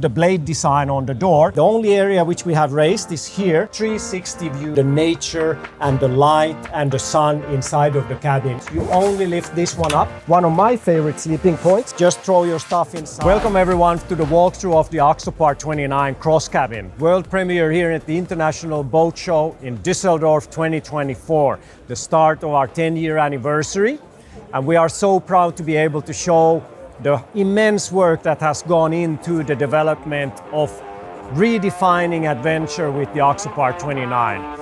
The blade design on the door. The only area which we have raised is here, 360 view, the nature and the light and the sun inside of the cabin. You only lift this one up. One of my favorite sleeping points, just throw your stuff inside. Welcome everyone to the walkthrough of the Axopar 29 cross cabin. World premiere here at the International Boat Show in Düsseldorf 2024. The start of our 10-year anniversary. And we are so proud to be able to show the immense work that has gone into the development of redefining adventure with the Axopar 29.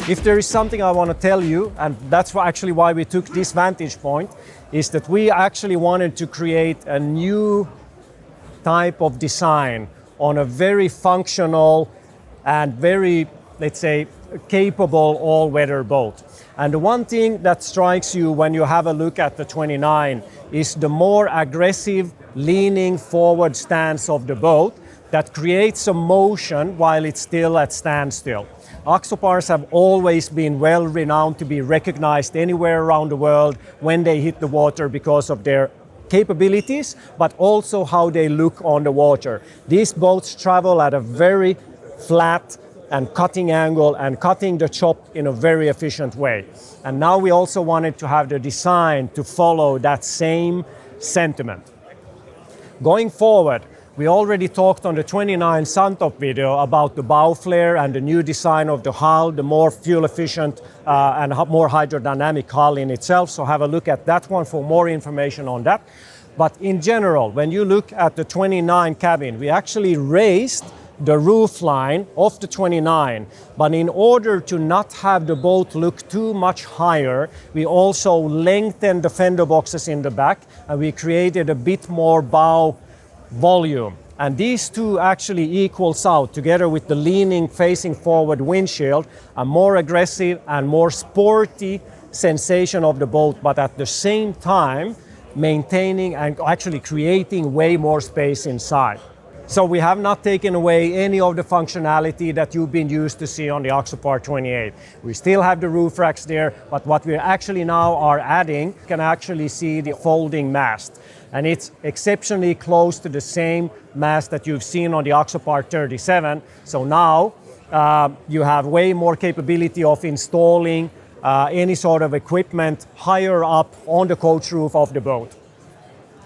If there is something I want to tell you, and that's actually why we took this vantage point, is that we actually wanted to create a new type of design on a very functional and very, let's say, capable all-weather boat. And the one thing that strikes you when you have a look at the 29 is the more aggressive, leaning forward stance of the boat that creates a motion while it's still at standstill. Axopars have always been well renowned to be recognized anywhere around the world when they hit the water because of their capabilities, but also how they look on the water. These boats travel at a very flat and cutting angle and cutting the chop in a very efficient way. And now we also wanted to have the design to follow that same sentiment. Going forward, we already talked on the 29 Suntop video about the bow flare and the new design of the hull, the more fuel efficient and more hydrodynamic hull in itself. So have a look at that one for more information on that. But in general, when you look at the 29 cabin, we actually raised the roof line of the 29. But in order to not have the boat look too much higher, we also lengthened the fender boxes in the back and we created a bit more bow volume. And these two actually equals out together with the leaning facing forward windshield, a more aggressive and more sporty sensation of the boat, but at the same time maintaining and actually creating way more space inside. So we have not taken away any of the functionality that you've been used to see on the Axopar 28. We still have the roof racks there, but what we actually now are adding, you can actually see the folding mast. And it's exceptionally close to the same mast that you've seen on the Axopar 37. So now you have way more capability of installing any sort of equipment higher up on the coach roof of the boat.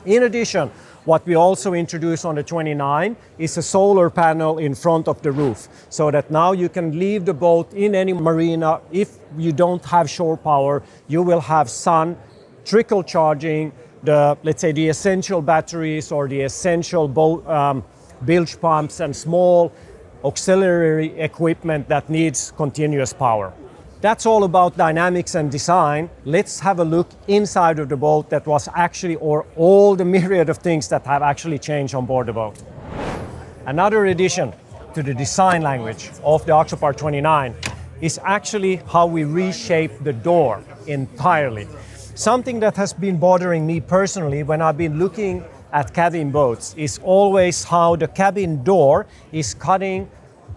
In addition, what we also introduced on the 29 is a solar panel in front of the roof, so that now you can leave the boat in any marina. If you don't have shore power, you will have sun trickle charging the, let's say, the essential batteries or the essential boat bilge pumps and small auxiliary equipment that needs continuous power. That's all about dynamics and design. Let's have a look inside of the boat that was actually, or all the myriad of things that have actually changed on board the boat. Another addition to the design language of the Axopar 29 is actually how we reshape the door entirely. Something that has been bothering me personally when I've been looking at cabin boats is always how the cabin door is cutting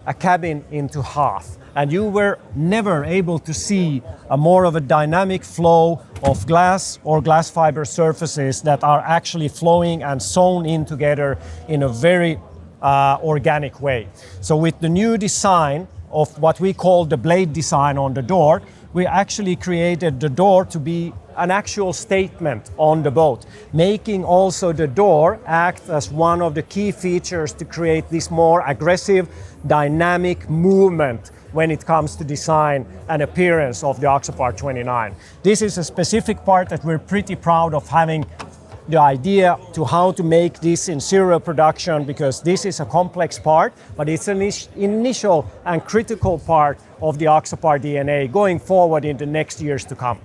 a cabin into half. And you were never able to see a more of a dynamic flow of glass or glass fiber surfaces that are actually flowing and sewn in together in a very organic way. So with the new design of what we call the blade design on the door, we actually created the door to be an actual statement on the boat, making also the door act as one of the key features to create this more aggressive, dynamic movement when it comes to design and appearance of the Axopar 29. This is a specific part that we're pretty proud of having the idea to how to make this in serial production, because this is a complex part, but it's an initial and critical part of the Axopar DNA going forward in the next years to come.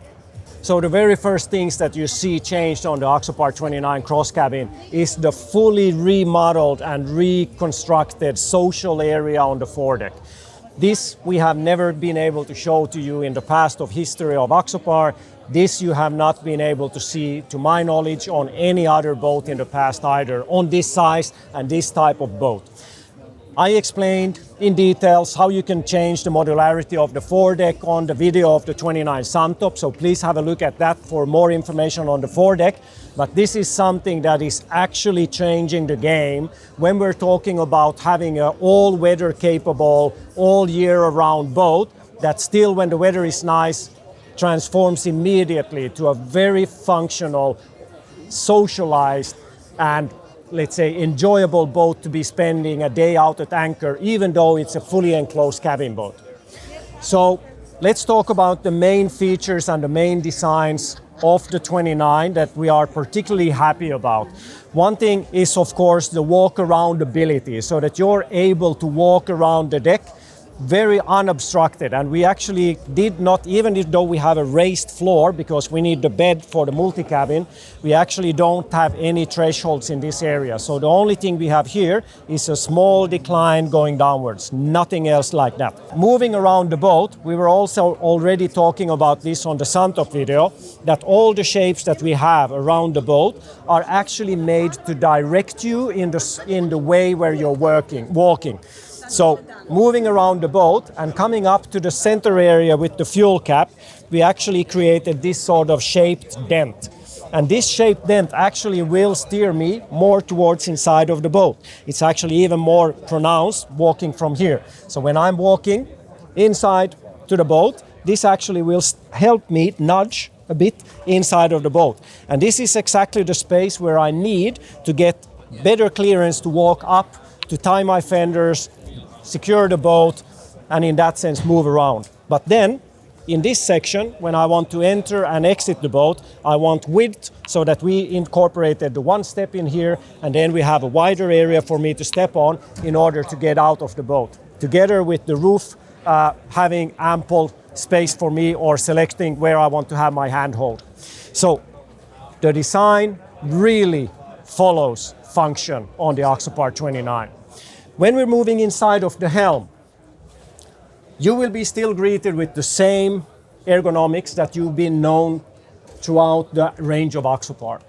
So the very first things that you see changed on the Axopar 29 cross cabin is the fully remodeled and reconstructed social area on the foredeck. This we have never been able to show to you in the past of history of Axopar. This you have not been able to see, to my knowledge, on any other boat in the past either, on this size and this type of boat. I explained in details how you can change the modularity of the foredeck on the video of the 29 Suntop, so please have a look at that for more information on the foredeck. But this is something that is actually changing the game when we're talking about having an all-weather capable, all-year-round boat that still, when the weather is nice, transforms immediately to a very functional, socialized, and let's say enjoyable boat to be spending a day out at anchor, even though it's a fully enclosed cabin boat. So let's talk about the main features and the main designs of the 29 that we are particularly happy about. One thing is, of course, the walk around ability, so that you're able to walk around the deck very unobstructed. And we actually did not, even though we have a raised floor because we need the bed for the multi-cabin, we actually don't have any thresholds in this area. So the only thing we have here is a small decline going downwards, nothing else like that. Moving around the boat, we were also already talking about this on the Suntop video, that all the shapes that we have around the boat are actually made to direct you in the way where you're walking. So moving around the boat and coming up to the center area with the fuel cap, we actually created this sort of shaped dent. And this shaped dent actually will steer me more towards inside of the boat. It's actually even more pronounced walking from here. So when I'm walking inside to the boat, this actually will help me nudge a bit inside of the boat. And this is exactly the space where I need to get better clearance to walk up, to tie my fenders, secure the boat, and in that sense move around. But then in this section, when I want to enter and exit the boat, I want width, so that we incorporated the one step in here, and then we have a wider area for me to step on in order to get out of the boat, together with the roof having ample space for me, or selecting where I want to have my handhold. So the design really follows function on the Axopar 29. When we're moving inside of the helm, you will be still greeted with the same ergonomics that you've been known throughout the range of Axopar.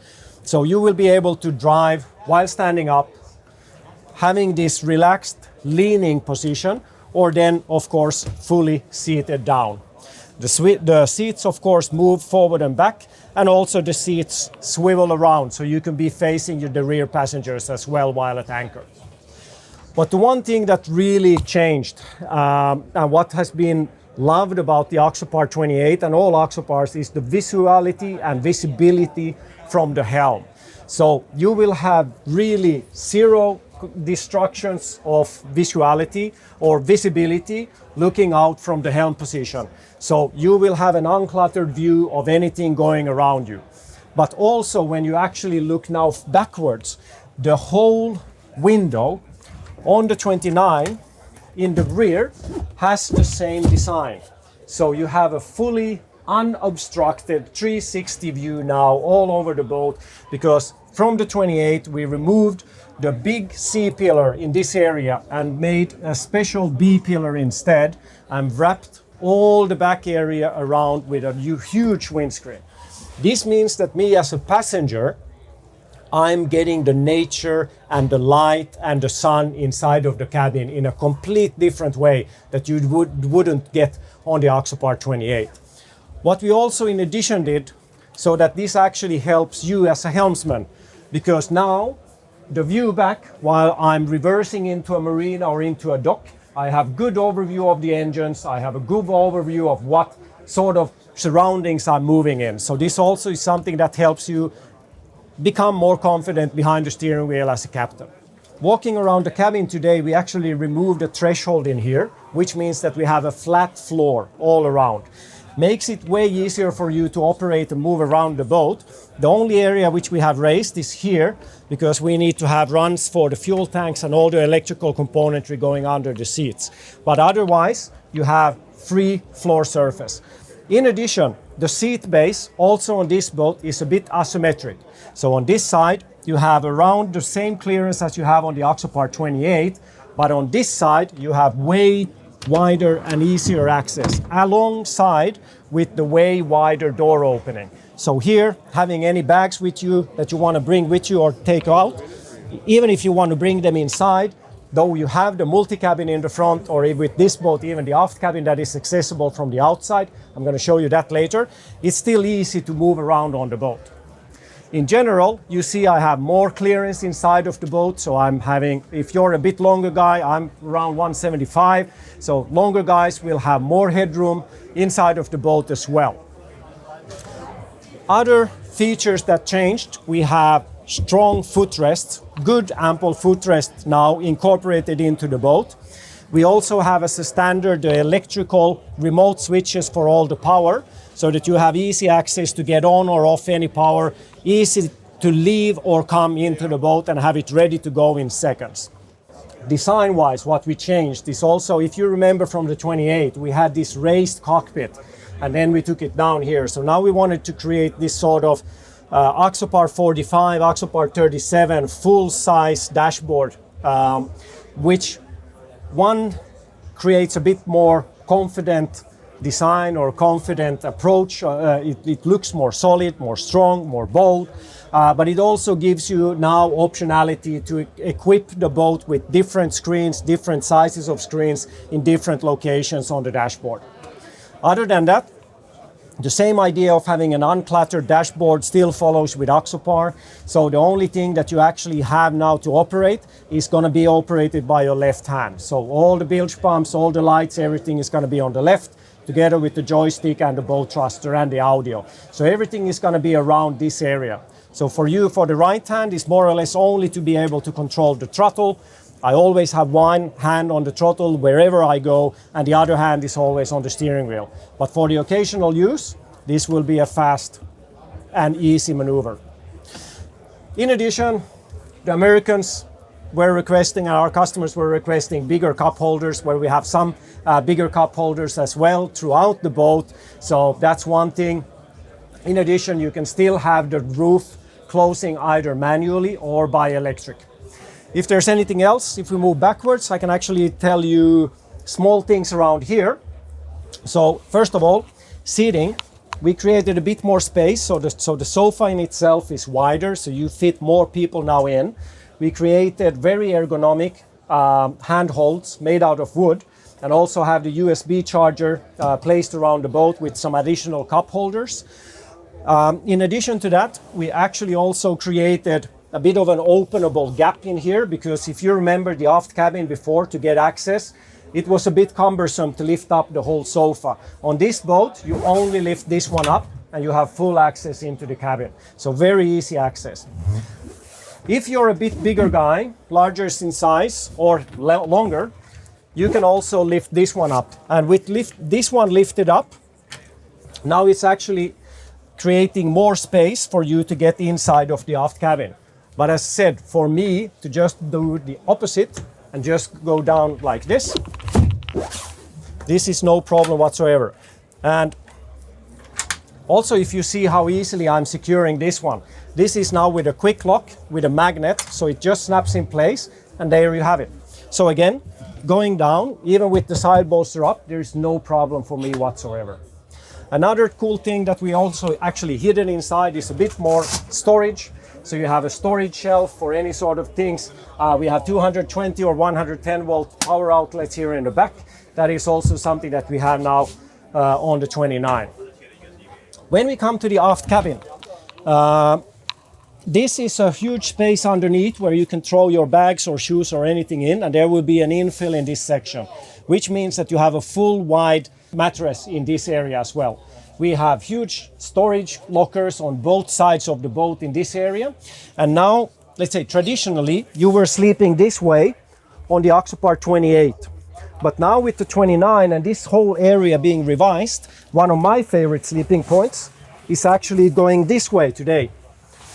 So you will be able to drive while standing up, having this relaxed leaning position, or then of course fully seated down. The seats of course move forward and back, and also the seats swivel around, so you can be facing the rear passengers as well while at anchor. But the one thing that really changed, and what has been loved about the Axopar 28 and all Axopars, is the visuality and visibility from the helm. So you will have really zero distractions of visuality or visibility looking out from the helm position. So you will have an uncluttered view of anything going around you. But also when you actually look now backwards, the whole window on the 29 in the rear has the same design. So you have a fully unobstructed 360 view now all over the boat, because from the 28 we removed the big C pillar in this area and made a special B pillar instead, and wrapped all the back area around with a huge windscreen. This means that me as a passenger, I'm getting the nature and the light and the sun inside of the cabin in a complete different way that you wouldn't get on the Axopar 28. What we also in addition did, so that this actually helps you as a helmsman, because now the view back while I'm reversing into a marina or into a dock, I have good overview of the engines, I have a good overview of what sort of surroundings I'm moving in. So this also is something that helps you become more confident behind the steering wheel as a captain. Walking around the cabin today, we actually removed a threshold in here, which means that we have a flat floor all around. Makes it way easier for you to operate and move around the boat. The only area which we have raised is here, because we need to have runs for the fuel tanks and all the electrical componentry going under the seats. But otherwise, you have free floor surface. In addition, the seat base also on this boat is a bit asymmetric. So on this side, you have around the same clearance as you have on the Axopar 28, but on this side, you have way wider and easier access, alongside with the way wider door opening. So here, having any bags with you that you want to bring with you or take out, even if you want to bring them inside, though you have the multi-cabin in the front, or with this boat even the aft cabin that is accessible from the outside, I'm going to show you that later, it's still easy to move around on the boat. In general, you see I have more clearance inside of the boat, so I'm having, if you're a bit longer guy, I'm around 175, so longer guys will have more headroom inside of the boat as well. Other features that changed, we have strong footrests, good ample footrest now incorporated into the boat. We also have as a standard the electrical remote switches for all the power, so that you have easy access to get on or off any power, easy to leave or come into the boat and have it ready to go in seconds. Design-wise, what we changed is also, if you remember from the 28, we had this raised cockpit, and then we took it down here. So now we wanted to create this sort of Axopar 45, Axopar 37 full-size dashboard, which one creates a bit more confident design or confident approach. It looks more solid, more strong, more bold, but it also gives you now optionality to equip the boat with different screens, different sizes of screens in different locations on the dashboard. Other than that, the same idea of having an uncluttered dashboard still follows with Axopar. So the only thing that you actually have now to operate is going to be operated by your left hand. So all the bilge pumps, all the lights, everything is going to be on the left, together with the joystick and the boat thruster and the audio. So everything is going to be around this area. So for you, for the right hand, is more or less only to be able to control the throttle. I always have one hand on the throttle wherever I go, and the other hand is always on the steering wheel. But for the occasional use, this will be a fast and easy maneuver. In addition, the Americans were requesting, our customers were requesting bigger cup holders, where we have some bigger cup holders as well throughout the boat. So that's one thing. In addition, you can still have the roof closing either manually or by electric. If there's anything else, if we move backwards, I can actually tell you small things around here. So first of all, seating. We created a bit more space, so the sofa in itself is wider, so you fit more people now in. We created very ergonomic handholds made out of wood, and also have the USB charger placed around the boat with some additional cup holders. In addition to that, we actually also created a bit of an openable gap in here, because if you remember the aft cabin before, to get access, it was a bit cumbersome to lift up the whole sofa. On this boat, you only lift this one up and you have full access into the cabin. So very easy access. If you're a bit bigger guy, larger in size or longer, you can also lift this one up. And with this one lifted up, now it's actually creating more space for you to get inside of the aft cabin. But as I said, for me to just do the opposite and just go down like this is no problem whatsoever. And also, if you see how easily I'm securing this one, this is now with a quick lock with a magnet, so it just snaps in place, and there you have it. So again, going down, even with the side bolster up, there is no problem for me whatsoever. Another cool thing that we also actually hidden inside is a bit more storage. So you have a storage shelf for any sort of things. We have 220 or 110 volt power outlets here in the back. That is also something that we have now on the 29. When we come to the aft cabin, this is a huge space underneath where you can throw your bags or shoes or anything in, and there will be an infill in this section, which means that you have a full wide mattress in this area as well. We have huge storage lockers on both sides of the boat in this area. And now, let's say traditionally, you were sleeping this way on the Axopar 28. But now with the 29 and this whole area being revised, one of my favorite sleeping points is actually going this way today.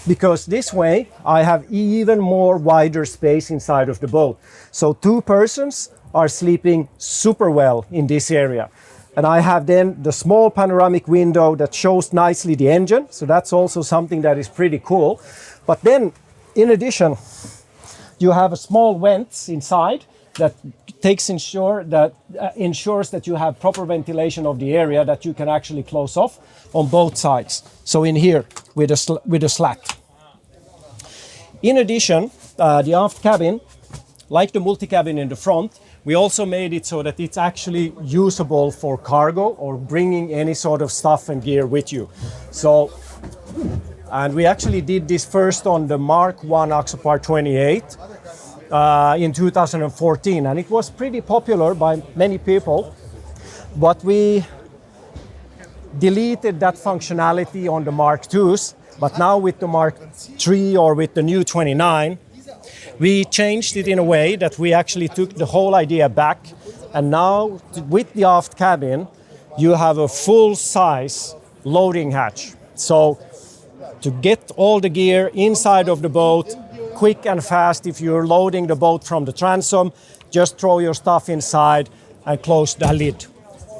Because this way, I have even more wider space inside of the boat. So two persons are sleeping super well in this area. And I have then the small panoramic window that shows nicely the engine. So that's also something that is pretty cool. But then, in addition, you have a small vents inside that ensures that you have proper ventilation of the area that you can actually close off on both sides. So in here with a slat. In addition, the aft cabin, like the multi-cabin in the front, we also made it so that it's actually usable for cargo or bringing any sort of stuff and gear with you. So, and we actually did this first on the Mark I Axopar 28 in 2014, and it was pretty popular by many people, but we deleted that functionality on the Mark IIs, but now with the Mark III or with the new 29, we changed it in a way that we actually took the whole idea back, and now with the aft cabin you have a full-size loading hatch. So to get all the gear inside of the boat quick and fast, if you're loading the boat from the transom, just throw your stuff inside and close the lid.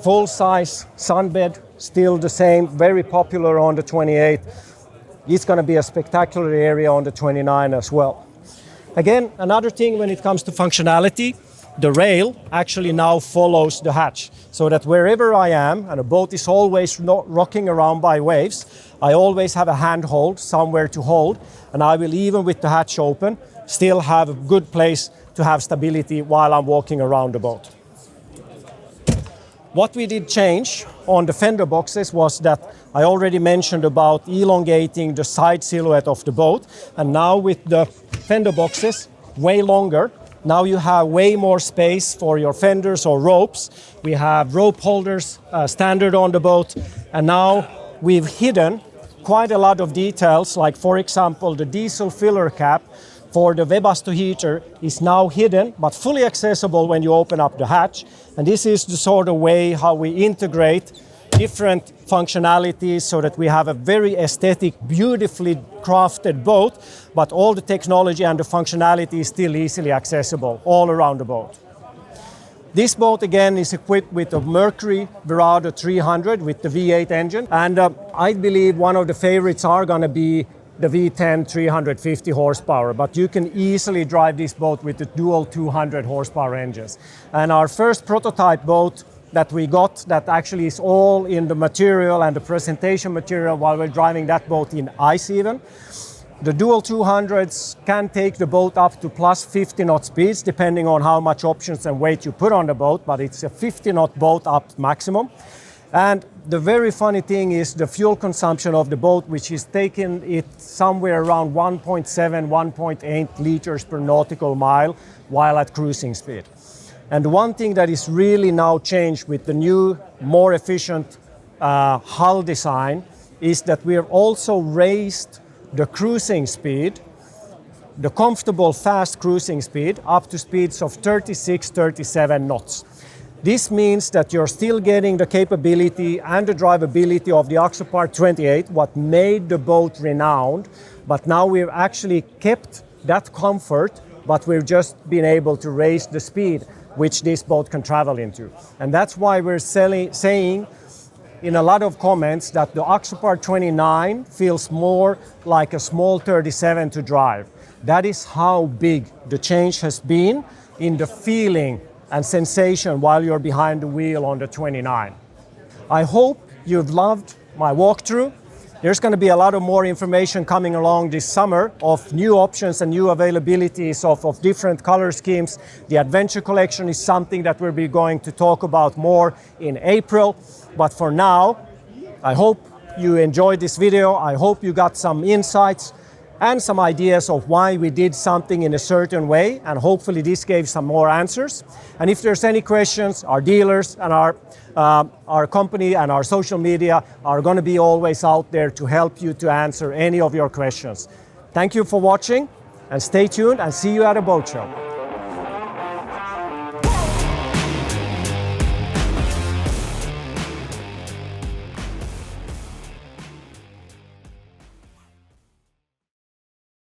Full-size sunbed, still the same, very popular on the 28. It's going to be a spectacular area on the 29 as well. Again, another thing when it comes to functionality, the rail actually now follows the hatch, so that wherever I am, and a boat is always not rocking around by waves, I always have a handhold somewhere to hold, and I will, even with the hatch open, still have a good place to have stability while I'm walking around the boat. What we did change on the fender boxes was that I already mentioned about elongating the side silhouette of the boat, and now with the fender boxes way longer, now you have way more space for your fenders or ropes. We have rope holders standard on the boat, and now we've hidden quite a lot of details, like for example the diesel filler cap for the Webasto heater is now hidden but fully accessible when you open up the hatch. And this is the sort of way how we integrate different functionalities so that we have a very aesthetic, beautifully crafted boat, but all the technology and the functionality is still easily accessible all around the boat. This boat again is equipped with a Mercury Verado 300 with the V8 engine, and I believe one of the favorites are going to be the V10 350 horsepower, but you can easily drive this boat with the dual 200 horsepower engines. And our first prototype boat that we got, that actually is all in the material and the presentation material while we're driving that boat in ice even. The dual 200s can take the boat up to plus 50 knot speeds depending on how much options and weight you put on the boat, but it's a 50 knot boat up maximum. And the very funny thing is the fuel consumption of the boat, which is taking it somewhere around 1.7, 1.8 liters per nautical mile while at cruising speed. And the one thing that is really now changed with the new, more efficient hull design is that we have also raised the cruising speed, the comfortable fast cruising speed, up to speeds of 36, 37 knots. This means that you're still getting the capability and the drivability of the Axopar 28, what made the boat renowned, but now we've actually kept that comfort, but we've just been able to raise the speed which this boat can travel into. And that's why we're saying in a lot of comments that the Axopar 29 feels more like a small 37 to drive. That is how big the change has been in the feeling and sensation while you're behind the wheel on the 29. I hope you've loved my walkthrough. There's going to be a lot of more information coming along this summer of new options and new availabilities of different color schemes. The Adventure Collection is something that we'll be going to talk about more in April. But for now, I hope you enjoyed this video. I hope you got some insights and some ideas of why we did something in a certain way, and hopefully this gave some more answers. And if there's any questions, our dealers and our company and our social media are going to be always out there to help you to answer any of your questions. Thank you for watching, and stay tuned and see you at a boat show.